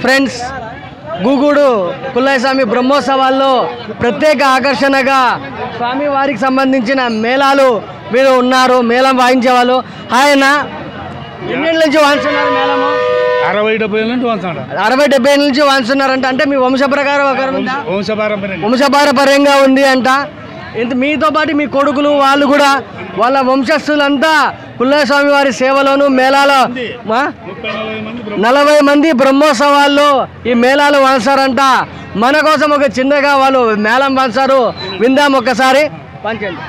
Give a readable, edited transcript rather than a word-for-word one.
Friends, Gugudu Pullaiah స్వామి బ్రహ్మోత్సవాల్లో ప్రత్యేక ఆకర్షణగా స్వామి వారికి సంబంధించిన మేళాలు మీరు ఉన్నారు. మేళం వాయించే వాళ్ళు. ఆయన ఎన్నేళ్ళ నుంచి వాయిస్తున్నారు మేళము? 60-70 ఏళ్ళ నుంచి వాయిస్తున్నారు. 60-70 ఏళ్ళ నుంచి వాయిస్తున్నారంట. అంటే మీ వంశ ప్రకారం వంశపారపర్యంగా ఉంది అంట. మీతో పాటు మీ కొడుకులు వాళ్ళు కూడా వాళ్ళ వంశస్థులంతా పుల్లయ్య స్వామి వారి సేవలోను మేళాలో 40 మంది బ్రహ్మోత్సవాల్లో ఈ మేళాలు వాంచారంట. మన కోసం ఒక చిన్నగా వాళ్ళు మేళం వాంచారు. విందాం ఒక్కసారి. పంచండి.